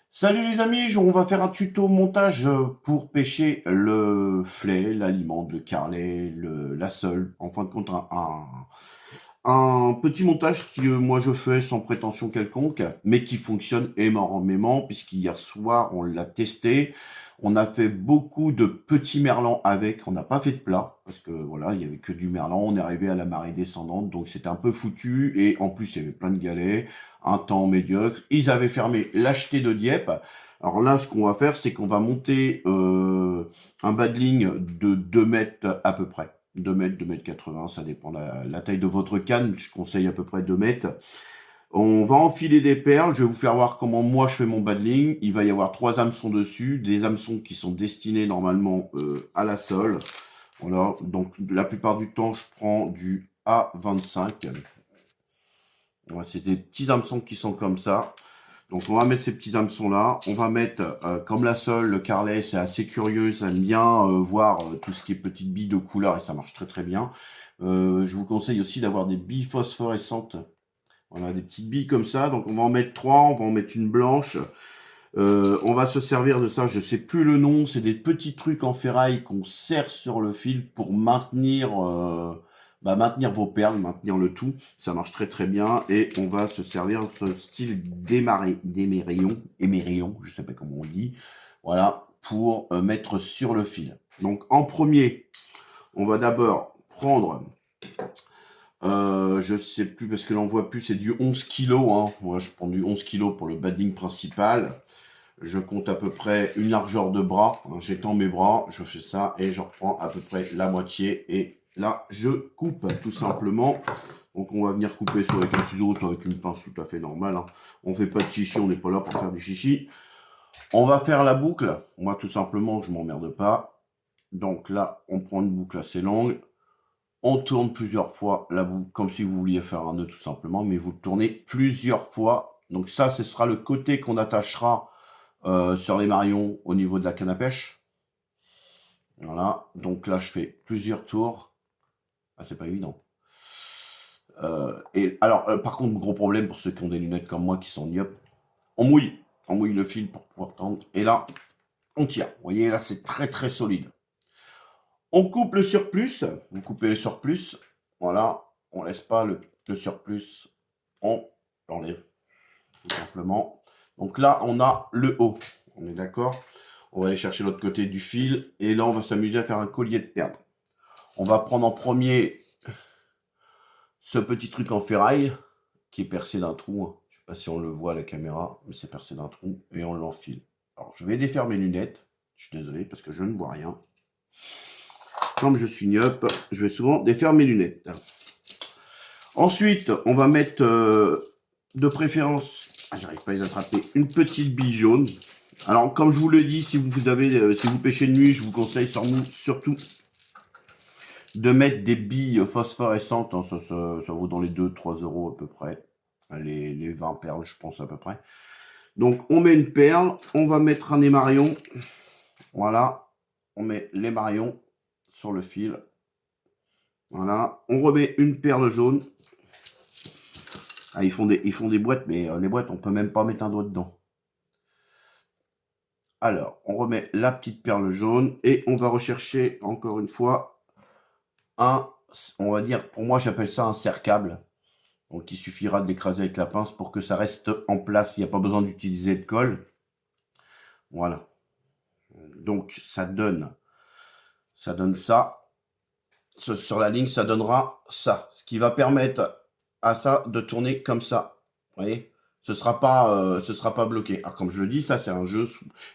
Salut les amis, on va faire un tuto montage pour pêcher le filet, l'aliment, le carlet, la sole. En fin de compte, un petit montage que moi je fais sans prétention quelconque, mais qui fonctionne énormément, puisqu'hier soir on l'a testé. On a fait beaucoup de petits merlans avec, on n'a pas fait de plat, parce que voilà, il y avait que du merlan, on est arrivé à la marée descendante, donc c'était un peu foutu, et en plus il y avait plein de galets, un temps médiocre. Ils avaient fermé l'acheté de Dieppe. Alors là, ce qu'on va faire, c'est qu'on va monter un bas de ligne de 2 mètres à peu près. 2 mètres, 2 mètres 80, ça dépend de la taille de votre canne. Je conseille à peu près 2 mètres. On va enfiler des perles. Je vais vous faire voir comment moi je fais mon bas de ligne. Il va y avoir 3 hameçons dessus. Des hameçons qui sont destinés normalement à la sole. Voilà. Donc la plupart du temps, je prends du A25. Voilà, c'est des petits hameçons qui sont comme ça. Donc on va mettre ces petits hameçons là, on va mettre, comme la sole, le carlet, c'est assez curieux, ça aime bien voir tout ce qui est petites billes de couleur et ça marche très très bien. Je vous conseille aussi d'avoir des billes phosphorescentes, voilà, des petites billes comme ça, donc on va en mettre 3, on va en mettre une blanche. On va se servir de ça, je sais plus le nom, c'est des petits trucs en ferraille qu'on serre sur le fil pour maintenir vos perles, maintenir le tout. Ça marche très très bien et on va se servir de ce style émerillon, je sais pas comment on dit, voilà, pour mettre sur le fil. Donc en premier, on va d'abord prendre, je sais plus parce que l'on voit plus, c'est du 11 kg, hein. Moi je prends du 11 kg pour le badding principal. Je compte à peu près une largeur de bras. J'étends mes bras, je fais ça et je reprends à peu près la moitié. Et là, je coupe tout simplement. Donc on va venir couper soit avec un ciseau, soit avec une pince tout à fait normale, hein. On fait pas de chichi, on n'est pas là pour faire du chichi. On va faire la boucle. Moi tout simplement, je m'emmerde pas. Donc là, on prend une boucle assez longue. On tourne plusieurs fois la boucle, comme si vous vouliez faire un nœud tout simplement, mais vous tournez plusieurs fois. Donc ça, ce sera le côté qu'on attachera sur les marions au niveau de la canne à pêche. Voilà, donc là je fais plusieurs tours. Ah, c'est pas évident. Et alors, par contre, gros problème pour ceux qui ont des lunettes comme moi qui sont myopes, on mouille le fil pour pouvoir tendre. Et là, on tire. Vous voyez, là c'est très très solide. On coupe le surplus, vous coupez le surplus, voilà, on laisse pas le surplus, on l'enlève tout simplement. Donc là, on a le haut, on est d'accord. On va aller chercher l'autre côté du fil. Et là, on va s'amuser à faire un collier de perles. On va prendre en premier ce petit truc en ferraille qui est percé d'un trou. Je ne sais pas si on le voit à la caméra, mais c'est percé d'un trou. Et on l'enfile. Alors, je vais défaire mes lunettes. Je suis désolé parce que je ne vois rien. Comme je suis myope, je vais souvent défaire mes lunettes. Ensuite, on va mettre de préférence, j'arrive pas à les attraper, une petite bille jaune. Alors, comme je vous le dis, si vous pêchez de nuit, je vous conseille surtout de mettre des billes phosphorescentes. Hein, ça vaut dans les 2-3 euros à peu près. Les 20 perles, je pense à peu près. Donc, on met une perle. On va mettre un émarion. Voilà. On met l'émarion sur le fil. Voilà. On remet une perle jaune. Ah, ils font des boîtes, mais les boîtes, on peut même pas mettre un doigt dedans. Alors, on remet la petite perle jaune et on va rechercher, encore une fois, on va dire, pour moi, j'appelle ça un serre-câble. Donc, il suffira de l'écraser avec la pince pour que ça reste en place. Il n'y a pas besoin d'utiliser de colle. Voilà. Donc, ça donne ça. Sur la ligne, ça donnera ça. Ce qui va permettre à ça de tourner comme ça. Vous voyez ? Ce sera pas bloqué. Alors, comme je le dis, ça, c'est un jeu.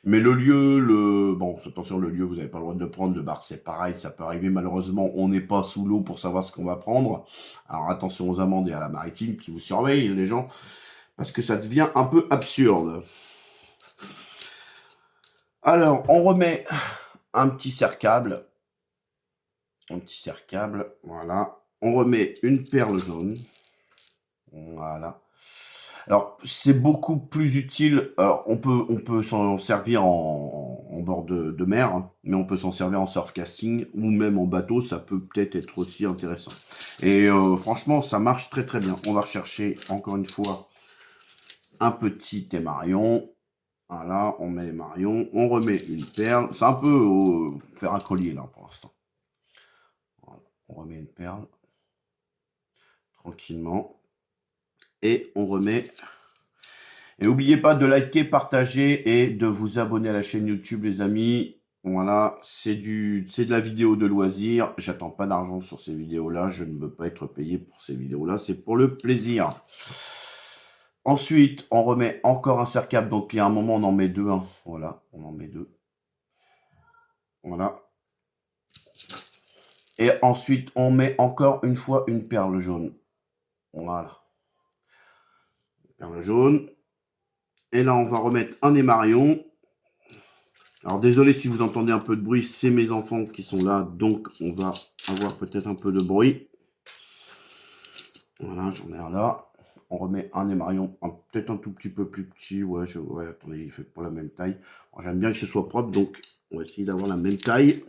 Mais bon, attention, le lieu, vous n'avez pas le droit de le prendre. Le bar, c'est pareil. Ça peut arriver. Malheureusement, on n'est pas sous l'eau pour savoir ce qu'on va prendre. Alors, attention aux amendes et à la maritime qui vous surveillent, les gens. Parce que ça devient un peu absurde. Alors, on remet un petit serre-câble. Un petit serre-câble, voilà. On remet une perle jaune. Voilà. Alors, c'est beaucoup plus utile. Alors, on peut s'en servir en bord de mer, hein, mais on peut s'en servir en surfcasting ou même en bateau. Ça peut peut-être être aussi intéressant. Et franchement, ça marche très très bien. On va rechercher encore une fois un petit émarion. Voilà, on met les marions, on remet une perle. C'est un peu faire un collier là pour l'instant. Voilà, on remet une perle tranquillement et on remet. Et n'oubliez pas de liker, partager et de vous abonner à la chaîne YouTube, les amis. Voilà, c'est de la vidéo de loisir. J'attends pas d'argent sur ces vidéos-là. Je ne veux pas être payé pour ces vidéos-là. C'est pour le plaisir. Ensuite, on remet encore un serre-cap. Donc, il y a un moment, on en met deux. Hein. Voilà, on en met deux. Voilà. Et ensuite, on met encore une fois une perle jaune. Voilà. Perle jaune. Et là, on va remettre un émarion. Alors, désolé si vous entendez un peu de bruit. C'est mes enfants qui sont là. Donc, on va avoir peut-être un peu de bruit. Voilà, j'en ai un là. On remet un émarion, peut-être un tout petit peu plus petit. Ouais, attendez, il fait pas la même taille. J'aime bien que ce soit propre, donc on va essayer d'avoir la même taille.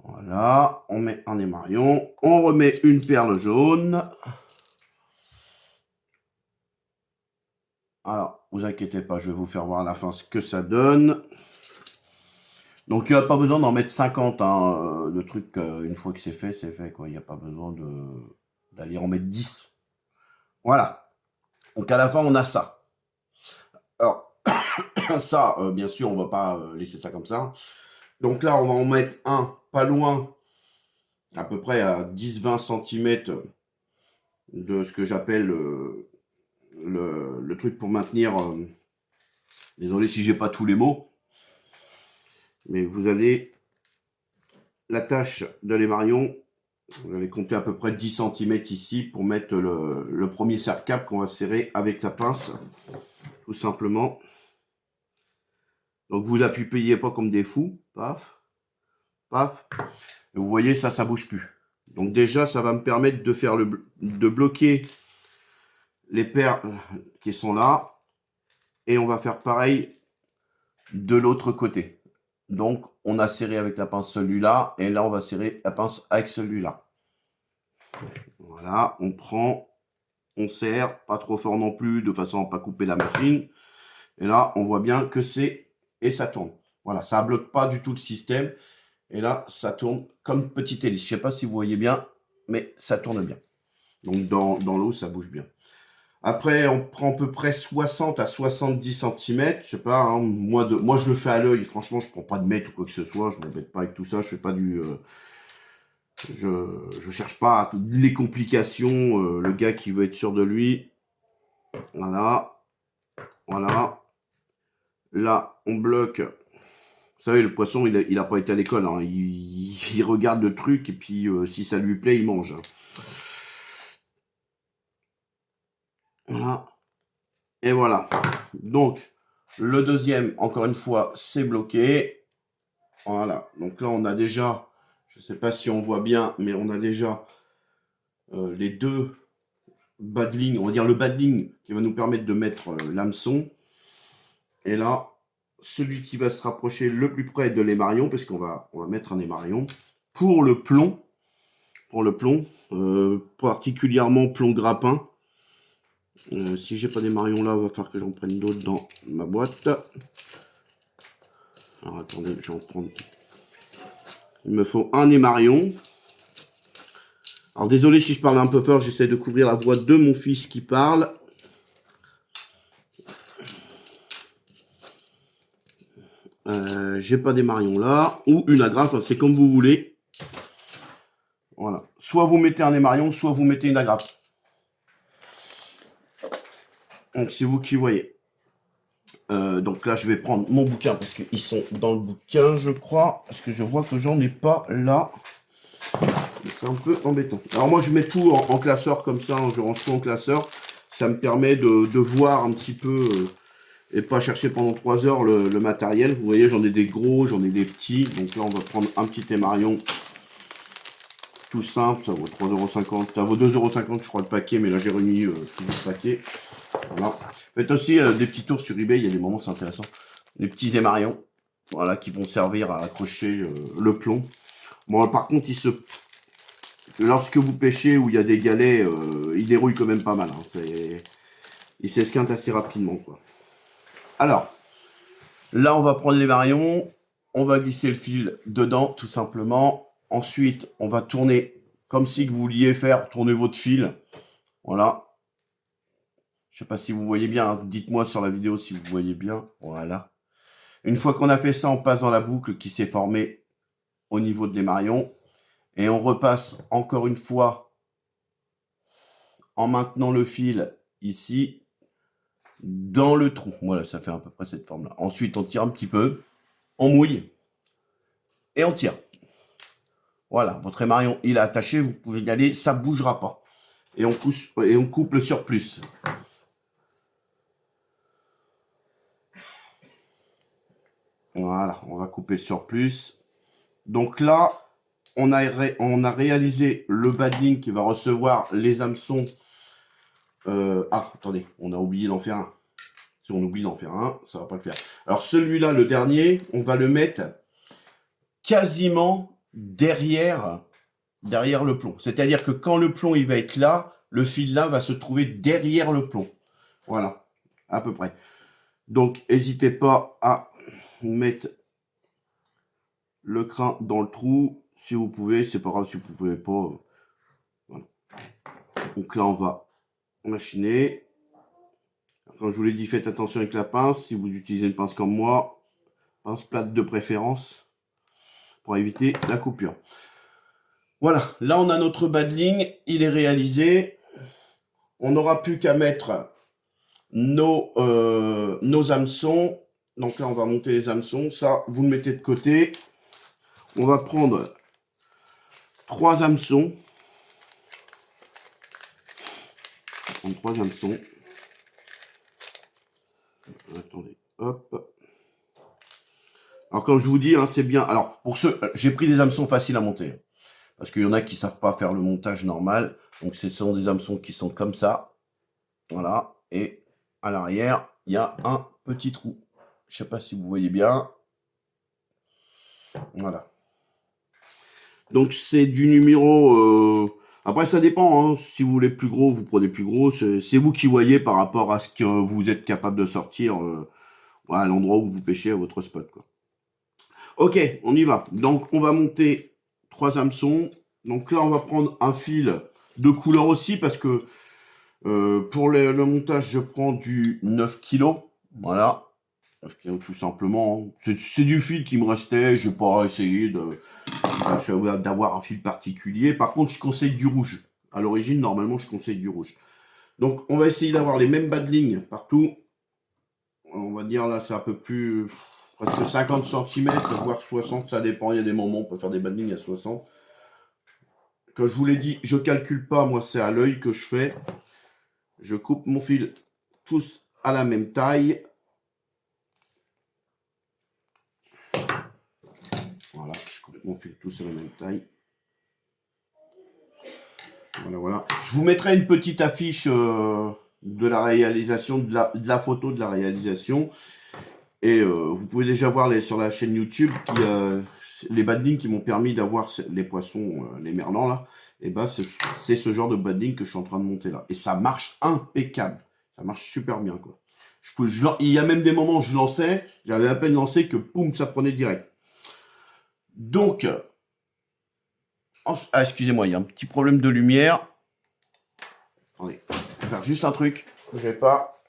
Voilà, on met un émarion. On remet une perle jaune. Alors, vous inquiétez pas, je vais vous faire voir à la fin ce que ça donne. Donc, il n'y a pas besoin d'en mettre 50. Hein. Le truc, une fois que c'est fait, quoi. Il n'y a pas besoin d'aller en mettre 10. Voilà. Donc, à la fin, on a ça. Alors, ça, bien sûr, on va pas laisser ça comme ça. Donc là, on va en mettre un pas loin, à peu près à 10-20 cm de ce que j'appelle le truc pour maintenir... désolé si j'ai pas tous les mots. Mais vous avez l'attache de l'émarion. Vous allez compter à peu près 10 cm ici pour mettre le premier serre-cap qu'on va serrer avec la pince. Tout simplement. Donc vous n'appuyez pas comme des fous. Paf. Paf. Et vous voyez, ça bouge plus. Donc déjà, ça va me permettre de faire de bloquer les perles qui sont là. Et on va faire pareil de l'autre côté. Donc, on a serré avec la pince celui-là. Et là, on va serrer la pince avec celui-là. Voilà, on prend, on serre, pas trop fort non plus, de façon à ne pas couper la machine. Et là, on voit bien que c'est... Et ça tourne. Voilà, ça ne bloque pas du tout le système. Et là, ça tourne comme petite hélice. Je ne sais pas si vous voyez bien, mais ça tourne bien. Donc, dans l'eau, ça bouge bien. Après, on prend à peu près 60 à 70 cm. Je sais pas, hein, moi, je le fais à l'œil. Franchement, je prends pas de mètre ou quoi que ce soit. Je m'embête pas avec tout ça. Je fais pas du... je cherche pas les complications. Le gars qui veut être sûr de lui. Voilà. Voilà. Là, on bloque. Vous savez, le poisson, il a pas été à l'école. Hein. Il regarde le truc et puis si ça lui plaît, il mange. Voilà. Et voilà. Donc, le deuxième, encore une fois, c'est bloqué. Voilà. Donc là, on a déjà, je ne sais pas si on voit bien, mais on a déjà les deux bas de ligne, on va dire le bas de ligne qui va nous permettre de mettre l'hameçon. Et là, celui qui va se rapprocher le plus près de l'émarion, parce qu'on va mettre un émarion, pour le plomb, particulièrement plomb grappin. Si j'ai pas des marions là, il va falloir que j'en prenne d'autres dans ma boîte. Alors attendez, je vais en prendre. Il me faut un émarion. Alors désolé si je parle un peu fort, j'essaie de couvrir la voix de mon fils qui parle. J'ai pas d'émarion là, ou une agrafe, c'est comme vous voulez. Voilà. Soit vous mettez un émarion, soit vous mettez une agrafe. Donc c'est vous qui voyez. Donc là je vais prendre mon bouquin parce qu'ils sont dans le bouquin je crois. Parce que je vois que j'en ai pas là. C'est un peu embêtant. Alors moi je mets tout en classeur comme ça, hein, je range tout en classeur. Ça me permet de voir un petit peu et pas chercher pendant 3 heures le matériel. Vous voyez j'en ai des gros, j'en ai des petits. Donc là on va prendre un petit émarion. Tout simple, ça vaut 3,50 €. Ça vaut 2,50 € je crois le paquet, mais là j'ai remis tout le paquet. Voilà. Faites aussi des petits tours sur eBay, il y a des moments c'est intéressant. Les petits émarions, voilà, qui vont servir à accrocher le plomb. Bon, par contre, lorsque vous pêchez où il y a des galets, il dérouille quand même pas mal. Hein. Il s'esquinte assez rapidement, quoi. Alors, là, on va prendre les marions. On va glisser le fil dedans, tout simplement. Ensuite, on va tourner comme si vous vouliez faire tourner votre fil. Voilà. Je sais pas si vous voyez bien. Hein. Dites-moi sur la vidéo si vous voyez bien. Voilà. Une fois qu'on a fait ça, on passe dans la boucle qui s'est formée au niveau des marions. Et on repasse encore une fois en maintenant le fil ici dans le trou. Voilà, ça fait à peu près cette forme-là. Ensuite, on tire un petit peu, on mouille et on tire. Voilà, votre émarion, il est attaché, vous pouvez y aller, ça ne bougera pas. Et on coupe le surplus. Voilà, on va couper le surplus. Donc là, on a réalisé le badling qui va recevoir les hameçons. Ah, attendez, on a oublié d'en faire un. Si on oublie d'en faire un, ça va pas le faire. Alors celui-là, le dernier, on va le mettre quasiment derrière le plomb. C'est-à-dire que quand le plomb il va être là, le fil là va se trouver derrière le plomb. Voilà, à peu près. Donc, n'hésitez pas à mettre le crin dans le trou. Si vous pouvez, c'est pas grave si vous pouvez pas. Voilà. Donc là, on va machiner. Quand je vous l'ai dit, faites attention avec la pince. Si vous utilisez une pince comme moi, pince plate de préférence, pour éviter la coupure. Voilà, là on a notre badling, il est réalisé. On n'aura plus qu'à mettre nos hameçons. Donc là on va monter les hameçons. Ça, vous le mettez de côté. On va prendre 3 hameçons. On va prendre 3 hameçons. Attendez, hop. Alors comme je vous dis, hein, c'est bien. Alors pour ceux, j'ai pris des hameçons faciles à monter. Parce qu'il y en a qui ne savent pas faire le montage normal. Donc ce sont des hameçons qui sont comme ça. Voilà. Et à l'arrière, il y a un petit trou. Je ne sais pas si vous voyez bien. Voilà. Donc c'est du numéro... Après ça dépend. Hein. Si vous voulez plus gros, vous prenez plus gros. C'est vous qui voyez par rapport à ce que vous êtes capable de sortir à l'endroit où vous pêchez à votre spot. Quoi. Ok, on y va. Donc on va monter 3 hameçons. Donc là on va prendre un fil de couleur aussi parce que pour le montage je prends du 9 kg. Voilà. 9 kg tout simplement. C'est du fil qui me restait. Je n'ai pas essayé d'avoir un fil particulier. Par contre je conseille du rouge. À l'origine normalement je conseille du rouge. Donc on va essayer d'avoir les mêmes badlings partout. On va dire là c'est un peu plus... presque 50 cm, voire 60, ça dépend. Il y a des moments, on peut faire des badlings à 60. Comme je vous l'ai dit, je calcule pas, moi c'est à l'œil que je fais. Je coupe mon fil tous à la même taille. Voilà, je coupe mon fil tous à la même taille. Voilà, voilà. Je vous mettrai une petite affiche de la réalisation, de la photo de la réalisation. Et vous pouvez déjà voir sur la chaîne YouTube les badlings qui m'ont permis d'avoir les poissons, les merlans là. Et bah c'est ce genre de badling que je suis en train de monter là. Et ça marche impeccable. Ça marche super bien quoi. Il y a même des moments où je lançais, j'avais à peine lancé que boum, ça prenait direct. Donc, excusez-moi, il y a un petit problème de lumière. Attendez, je vais faire juste un truc. Je vais pas.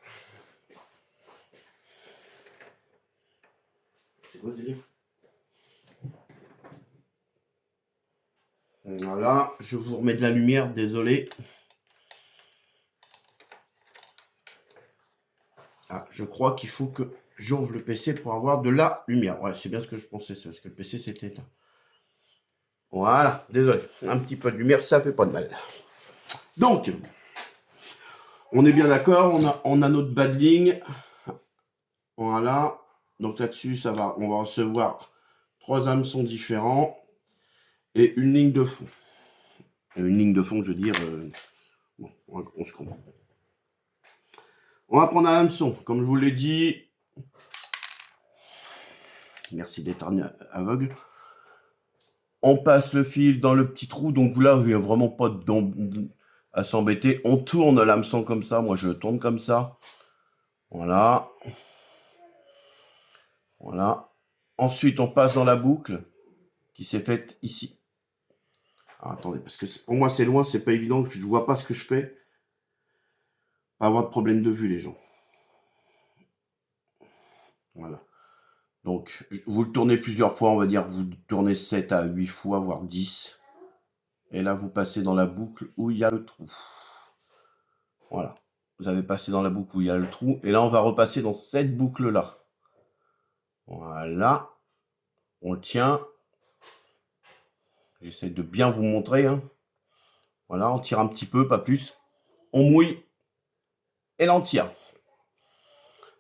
C'est quoi ce délire? Voilà, je vous remets de la lumière, désolé. Ah, je crois qu'il faut que j'ouvre le PC pour avoir de la lumière. Ouais, c'est bien ce que je pensais, c'est parce que le PC s'est éteint. Voilà, désolé. Un petit peu de lumière, ça fait pas de mal. Donc, on est bien d'accord, on a notre badling. Voilà. Donc là-dessus, on va recevoir 3 hameçons différents et une ligne de fond. Une ligne de fond, je veux dire, bon, on se comprend. On va prendre un hameçon, comme je vous l'ai dit. Merci d'être aveugle. On passe le fil dans le petit trou, donc là, il n'y a vraiment pas à s'embêter. On tourne l'hameçon comme ça, moi je le tourne comme ça. Voilà. Voilà. Ensuite, on passe dans la boucle qui s'est faite ici. Alors, attendez, parce que pour moi, c'est loin, c'est pas évident, je ne vois pas ce que je fais. Pas avoir de problème de vue, les gens. Voilà. Donc, vous le tournez plusieurs fois, on va dire, vous le tournez 7 à 8 fois, voire 10. Et là, vous passez dans la boucle où il y a le trou. Voilà. Vous avez passé dans la boucle où il y a le trou. Et là, on va repasser dans cette boucle-là. Voilà. On le tient. J'essaie de bien vous montrer. Hein. Voilà, on tire un petit peu, pas plus. On mouille. Et là, on tire.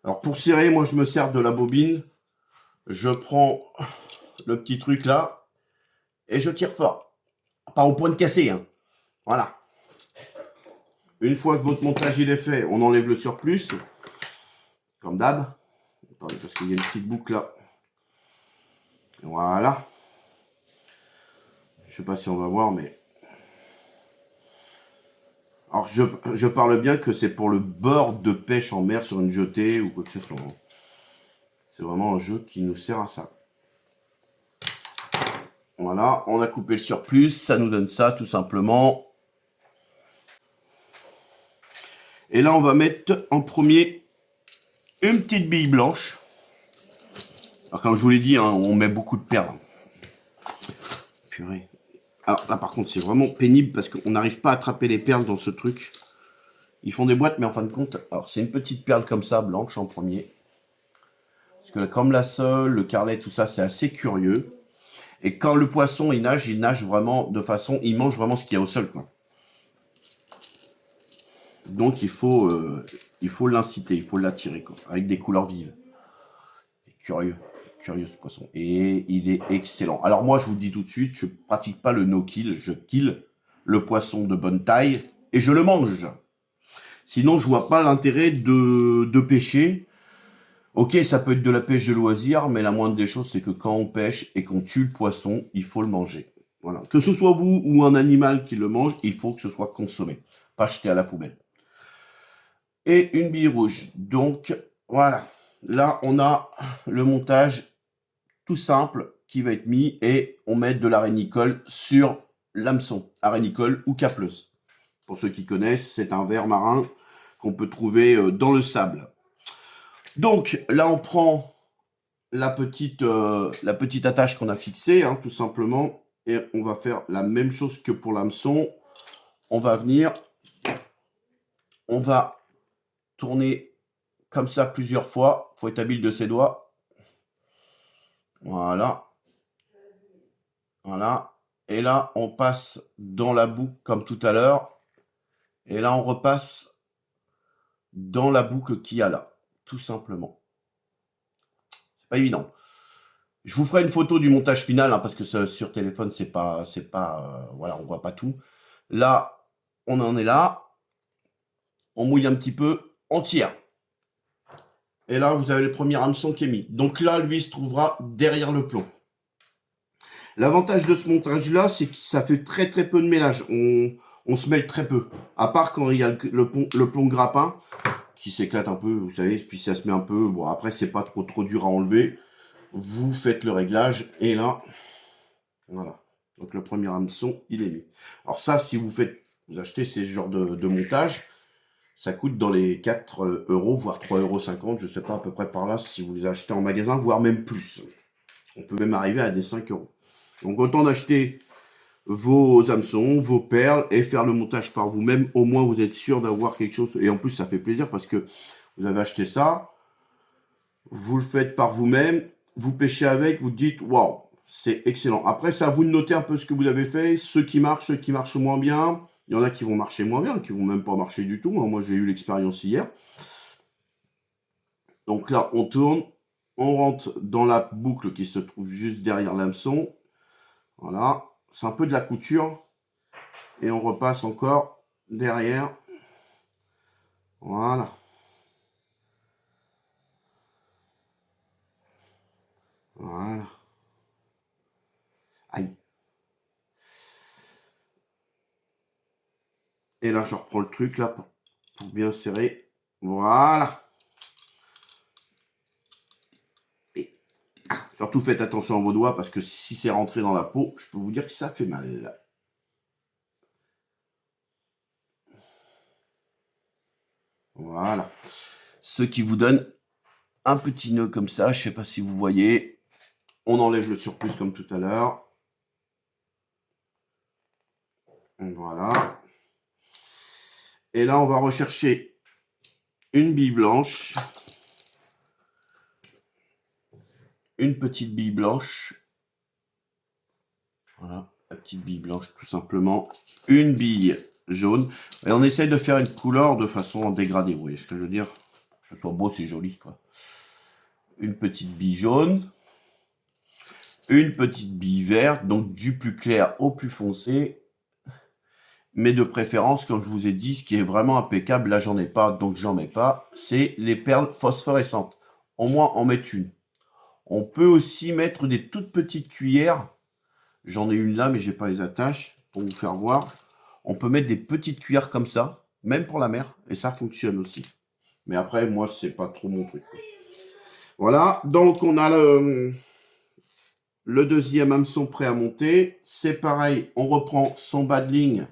Alors, pour serrer, moi, je me sers de la bobine. Je prends le petit truc là. Et je tire fort. Pas au point de casser. Hein. Voilà. Une fois que votre montage il est fait, on enlève le surplus. Comme d'hab. Attendez, parce qu'il y a une petite boucle là. Voilà. Je sais pas si on va voir, mais... Alors, je parle bien que c'est pour le bord de pêche en mer sur une jetée ou quoi que ce soit. C'est vraiment un jeu qui nous sert à ça. Voilà, on a coupé le surplus, ça nous donne ça tout simplement. Et là, on va mettre en premier une petite bille blanche. Alors, comme je vous l'ai dit, hein, on met beaucoup de perles. Purée. Alors là, par contre, c'est vraiment pénible parce qu'on n'arrive pas à attraper les perles dans ce truc. Ils font des boîtes, mais en fin de compte, alors c'est une petite perle comme ça, blanche en premier. Parce que là, comme la sole, le carlet, tout ça, c'est assez curieux. Et quand le poisson, il nage vraiment de façon... Il mange vraiment ce qu'il y a au sol, quoi. Donc, il faut l'inciter, il faut l'attirer, quoi. Avec des couleurs vives. Curieux. Curieux, ce poisson. Et il est excellent. Alors, moi, je vous le dis tout de suite, je pratique pas le no-kill. Je kill le poisson de bonne taille et je le mange. Sinon, je vois pas l'intérêt de pêcher. Ok, ça peut être de la pêche de loisir, mais la moindre des choses, c'est que quand on pêche et qu'on tue le poisson, il faut le manger. Voilà. Que ce soit vous ou un animal qui le mange, il faut que ce soit consommé, pas jeté à la poubelle. Et une bille rouge. Donc, voilà. Là, on a le montage tout simple qui va être mis et on met de l'arénicole sur l'hameçon. Arénicole ou capleuse. Pour ceux qui connaissent, c'est un ver marin qu'on peut trouver dans le sable. Donc, là, on prend la petite attache qu'on a fixée, hein, tout simplement. Et on va faire la même chose que pour l'hameçon. On va venir, on va tourner comme ça plusieurs fois. Il faut être habile de ses doigts. Voilà. Voilà. Et là, on passe dans la boucle comme tout à l'heure. Et là, on repasse dans la boucle qu'il y a là. Tout simplement. C'est pas évident. Je vous ferai une photo du montage final, hein, parce que sur téléphone, voilà, on voit pas tout. Là, on en est là. On mouille un petit peu, on tire. Et là, vous avez le premier hameçon qui est mis. Donc là, lui, il se trouvera derrière le plomb. L'avantage de ce montage-là, c'est que ça fait très très peu de mélange. On se mêle très peu. À part quand il y a le plomb grappin, qui s'éclate un peu, vous savez, puis ça se met un peu... Bon, après, c'est pas trop dur à enlever. Vous faites le réglage, et là, voilà. Donc le premier hameçon, il est mis. Alors ça, si vous achetez ces genres de montage, ça coûte dans les 4 euros, voire 3,50 €, je sais pas, à peu près par là, si vous les achetez en magasin, voire même plus. On peut même arriver à des 5 euros. Donc autant d'acheter vos hameçons, vos perles, et faire le montage par vous-même. Au moins, vous êtes sûr d'avoir quelque chose. Et en plus, ça fait plaisir parce que vous avez acheté ça, vous le faites par vous-même, vous pêchez avec, vous dites, waouh, c'est excellent. Après, c'est à vous de noter un peu ce que vous avez fait, ceux qui marchent moins bien. Il y en a qui vont marcher moins bien, qui vont même pas marcher du tout. Moi, j'ai eu l'expérience hier. Donc là, on tourne, on rentre dans la boucle qui se trouve juste derrière l'hameçon. Voilà, c'est un peu de la couture. Et on repasse encore derrière. Voilà. Voilà. Aïe. Et là, je reprends le truc là pour bien serrer. Voilà. Et Surtout faites attention à vos doigts parce que si c'est rentré dans la peau, je peux vous dire que ça fait mal. Voilà. Ce qui vous donne un petit nœud comme ça, je ne sais pas si vous voyez. On enlève le surplus comme tout à l'heure. Voilà. Et là, on va rechercher une bille blanche. Une petite bille blanche. Voilà, la petite bille blanche tout simplement. Une bille jaune. Et on essaye de faire une couleur de façon dégradée. Vous voyez ce que je veux dire? Que ce soit beau, c'est joli, quoi. Une petite bille jaune. Une petite bille verte. Donc du plus clair au plus foncé. Mais de préférence, comme je vous ai dit, ce qui est vraiment impeccable, là j'en ai pas, donc j'en mets pas, c'est les perles phosphorescentes. Au moins en mettre une. On peut aussi mettre des toutes petites cuillères. J'en ai une là, mais j'ai pas les attaches pour vous faire voir. On peut mettre des petites cuillères comme ça, même pour la mer, et ça fonctionne aussi. Mais après, moi, c'est pas trop mon truc. Voilà, donc on a le deuxième hameçon prêt à monter. C'est pareil, on reprend son bas de ligne,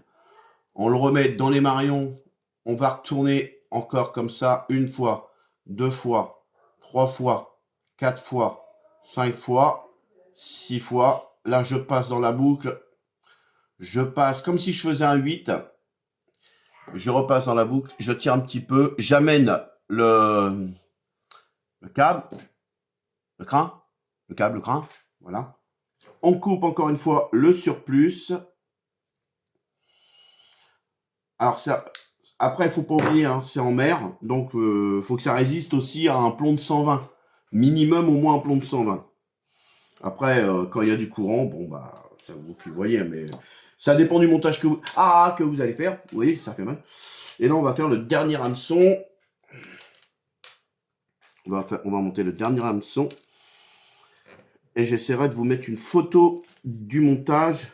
on le remet dans les marions. On va retourner encore comme ça, une fois, deux fois, trois fois, quatre fois, cinq fois, six fois. Là, je passe dans la boucle. Je passe comme si je faisais un 8. Je repasse dans la boucle. Je tire un petit peu. J'amène le câble. Le crin. Le câble, le crin. Voilà. On coupe encore une fois le surplus. Alors, ça, après, il ne faut pas oublier, hein, c'est en mer. Donc, faut que ça résiste aussi à un plomb de 120. Minimum, au moins un plomb de 120. Après, quand il y a du courant, bon, bah, c'est vous qui voyez, mais ça dépend du montage que vous allez faire. Vous voyez, ça fait mal. Et là, on va faire le dernier hameçon. On va monter le dernier hameçon. Et j'essaierai de vous mettre une photo du montage.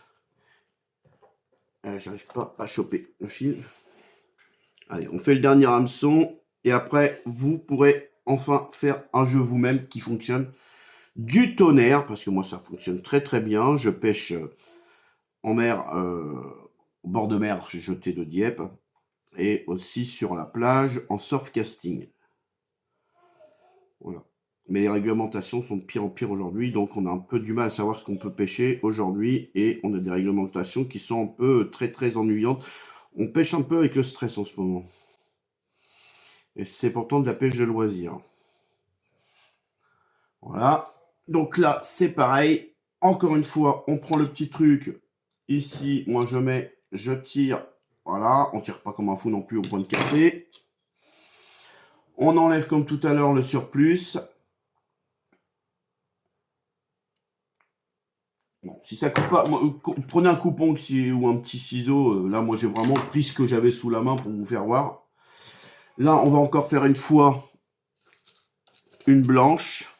J'arrive pas à choper le fil. Allez, on fait le dernier hameçon. Et après, vous pourrez enfin faire un jeu vous-même qui fonctionne du tonnerre. Parce que moi, ça fonctionne très très bien. Je pêche en mer, au bord de mer, j'ai jeté de Dieppe. Et aussi sur la plage en surf casting. Voilà. Mais les réglementations sont de pire en pire aujourd'hui, donc on a un peu du mal à savoir ce qu'on peut pêcher aujourd'hui, et on a des réglementations qui sont un peu très très ennuyantes. On pêche un peu avec le stress en ce moment. Et c'est pourtant de la pêche de loisir. Voilà. Donc là, c'est pareil. Encore une fois, on prend le petit truc. Ici, moi je mets, je tire. Voilà, on tire pas comme un fou non plus au point de casser. On enlève comme tout à l'heure le surplus. Bon, si ça coupe pas, prenez un coupon ou un petit ciseau. Là, moi, j'ai vraiment pris ce que j'avais sous la main pour vous faire voir. Là, on va encore faire une fois une blanche.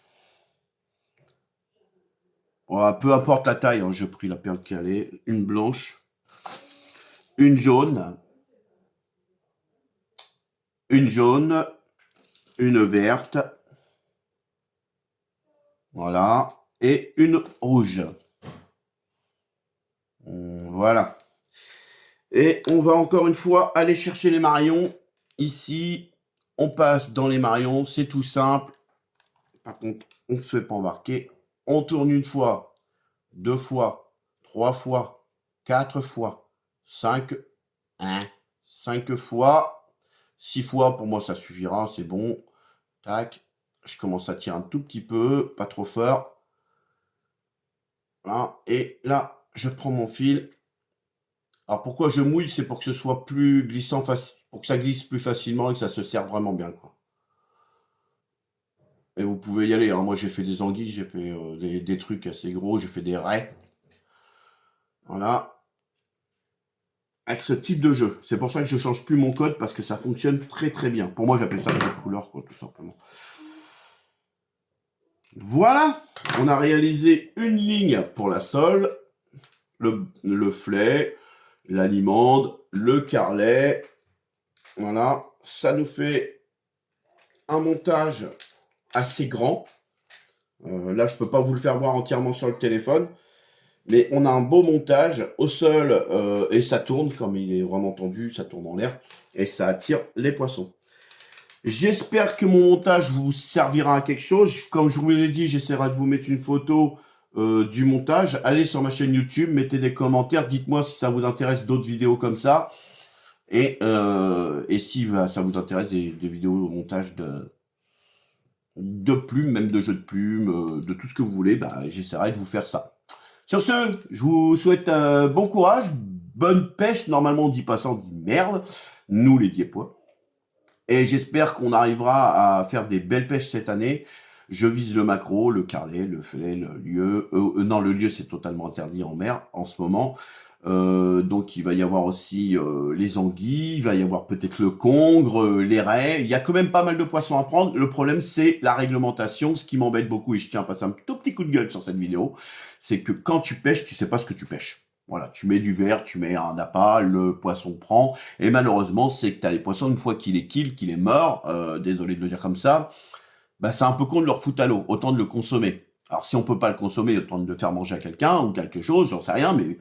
Voilà, peu importe la taille, hein, j'ai pris la perle calée. Une blanche. Une jaune. Une jaune. Une verte. Voilà. Et une rouge. Voilà. Et on va encore une fois aller chercher les marions. Ici, on passe dans les marions, c'est tout simple. Par contre, on ne se fait pas embarquer. On tourne une fois, deux fois, trois fois, quatre fois, cinq fois, six fois. Pour moi, ça suffira, c'est bon. Tac. Je commence à tirer un tout petit peu, pas trop fort. Voilà. Et là, je prends mon fil. Alors pourquoi je mouille, c'est pour que ce soit plus glissant, pour que ça glisse plus facilement et que ça se serre vraiment bien, quoi. Et vous pouvez y aller, hein. Moi j'ai fait des anguilles, j'ai fait des trucs assez gros, j'ai fait des raies. Voilà. Avec ce type de jeu. C'est pour ça que je change plus mon code, parce que ça fonctionne très très bien. Pour moi, j'appelle ça la couleur, quoi, tout simplement. Voilà. On a réalisé une ligne pour la sole, le flet, la limande, le carlet. Voilà. Ça nous fait un montage assez grand. Là, je peux pas vous le faire voir entièrement sur le téléphone. Mais on a un beau montage au sol et ça tourne, comme il est vraiment tendu, ça tourne en l'air. Et ça attire les poissons. J'espère que mon montage vous servira à quelque chose. Comme je vous l'ai dit, j'essaierai de vous mettre une photo du montage. Allez sur ma chaîne YouTube, mettez des commentaires, dites-moi si ça vous intéresse d'autres vidéos comme ça. Et si ça vous intéresse des vidéos au montage de plumes, même de jeux de plumes, de tout ce que vous voulez, bah, j'essaierai de vous faire ça. Sur ce, je vous souhaite bon courage, bonne pêche. Normalement, on dit pas ça, on dit merde. Nous, les Diepois. Et j'espère qu'on arrivera à faire des belles pêches cette année. Je vise le maquereau, le carlet, le filet, le lieu. Non, le lieu, c'est totalement interdit en mer en ce moment. Donc, il va y avoir aussi les anguilles, il va y avoir peut-être le congre, les raies. Il y a quand même pas mal de poissons à prendre. Le problème, c'est la réglementation. Ce qui m'embête beaucoup, et je tiens à passer un tout petit coup de gueule sur cette vidéo, c'est que quand tu pêches, tu sais pas ce que tu pêches. Voilà, tu mets du verre, tu mets un appât, le poisson prend, et malheureusement, c'est que t'as les poissons, une fois qu'il est kill, qu'il est mort, désolé de le dire comme ça, bah c'est un peu con de leur foutre à l'eau, autant de le consommer. Alors si on peut pas le consommer, autant de le faire manger à quelqu'un, ou quelque chose, j'en sais rien, mais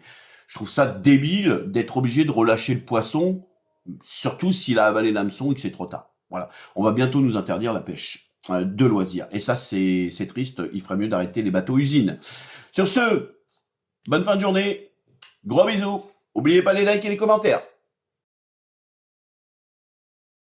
je trouve ça débile d'être obligé de relâcher le poisson, surtout s'il a avalé l'hameçon et que c'est trop tard. Voilà, on va bientôt nous interdire la pêche de loisirs, et ça c'est triste, il ferait mieux d'arrêter les bateaux usines. Sur ce, bonne fin de journée, gros bisous. N'oubliez pas les likes et les commentaires.